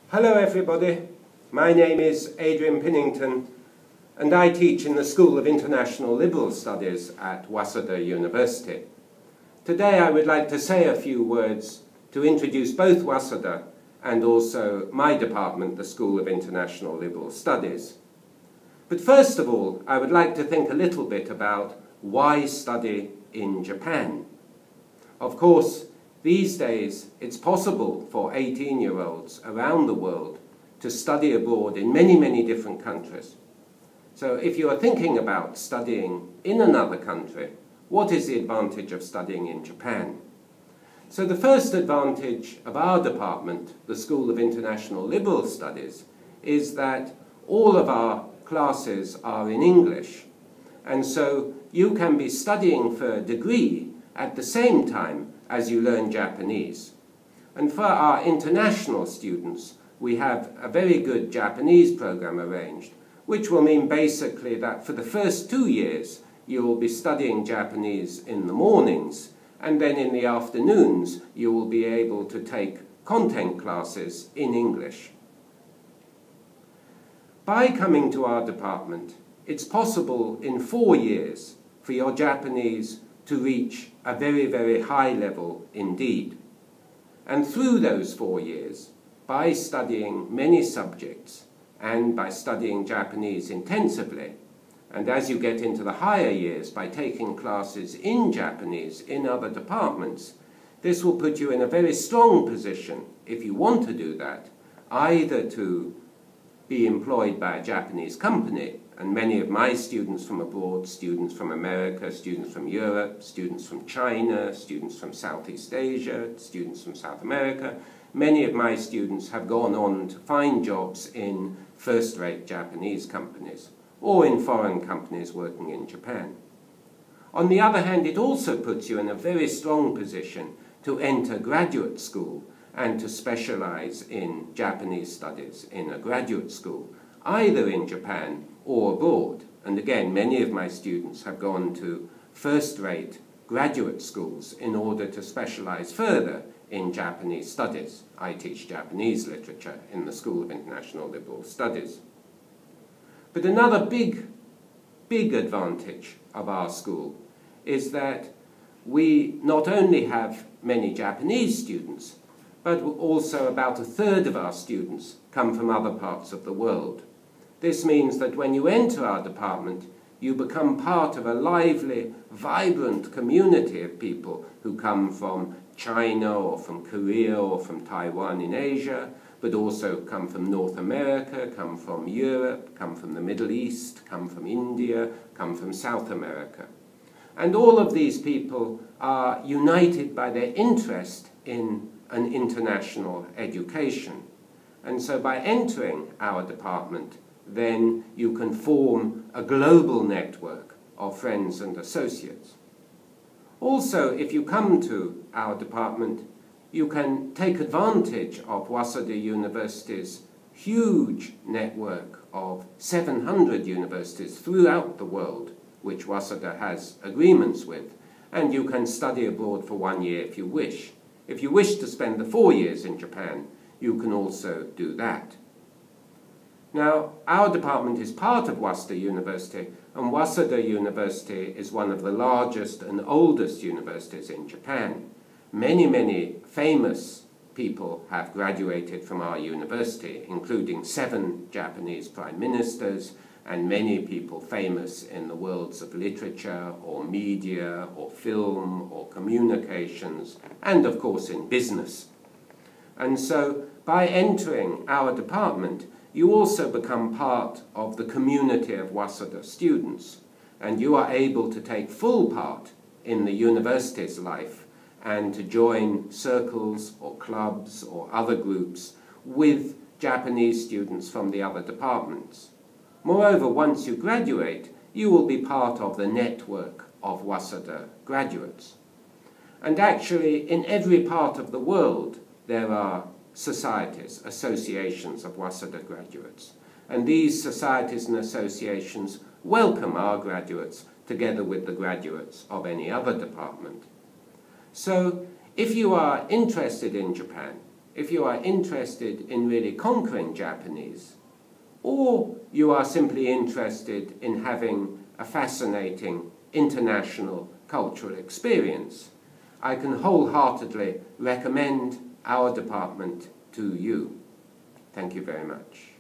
Hello everybody, my name is Adrian Pinnington and I teach in the School of International Liberal Studies at Waseda University. Today I would like to say a few words to introduce both Waseda and also my department, the School of International Liberal Studies. But first of all, I would like to think a little bit about why study in Japan. Of course, these days, it's possible for 18-year-olds around the world to study abroad in many, many different countries. So if you are thinking about studying in another country, what is the advantage of studying in Japan? So the first advantage of our department, the School of International Liberal Studies, is that all of our classes are in English. And so you can be studying for a degree at the same time as you learn Japanese. And for our international students, we have a very good Japanese program arranged, which will mean basically that for the first 2 years, you will be studying Japanese in the mornings, and then in the afternoons, you will be able to take content classes in English. By coming to our department, it's possible in 4 years for your Japanese to reach a very, very high level indeed. And through those 4 years, by studying many subjects and by studying Japanese intensively, and as you get into the higher years by taking classes in Japanese in other departments, this will put you in a very strong position, if you want to do that, either to be employed by a Japanese company, and many of my students from abroad, students from America, students from Europe, students from China, students from Southeast Asia, students from South America, many of my students have gone on to find jobs in first-rate Japanese companies or in foreign companies working in Japan. On the other hand, it also puts you in a very strong position to enter graduate school and to specialize in Japanese studies in a graduate school, either in Japan or abroad. And again, many of my students have gone to first-rate graduate schools in order to specialize further in Japanese studies. I teach Japanese literature in the School of International Liberal Studies. But another big advantage of our school is that we not only have many Japanese students, but also about 1/3 of our students come from other parts of the world. This means that when you enter our department, you become part of a lively, vibrant community of people who come from China or from Korea or from Taiwan in Asia, but also come from North America, come from Europe, come from the Middle East, come from India, come from South America. And all of these people are united by their interest in an international education. And so by entering our department, then you can form a global network of friends and associates. Also, if you come to our department, you can take advantage of Waseda University's huge network of 700 universities throughout the world, which Waseda has agreements with, and you can study abroad for 1 year if you wish. If you wish to spend the 4 years in Japan, you can also do that. Now, our department is part of Waseda University, and Waseda University is one of the largest and oldest universities in Japan. Many, many famous people have graduated from our university, including 7 Japanese prime ministers, and many people famous in the worlds of literature or media or film or communications, and of course in business. And so by entering our department, you also become part of the community of Waseda students, and you are able to take full part in the university's life and to join circles or clubs or other groups with Japanese students from the other departments. Moreover, once you graduate, you will be part of the network of Waseda graduates. And actually, in every part of the world, there are societies, associations of Waseda graduates. And these societies and associations welcome our graduates together with the graduates of any other department. So, if you are interested in Japan, if you are interested in really conquering Japanese, or you are simply interested in having a fascinating international cultural experience, I can wholeheartedly recommend our department to you. Thank you very much.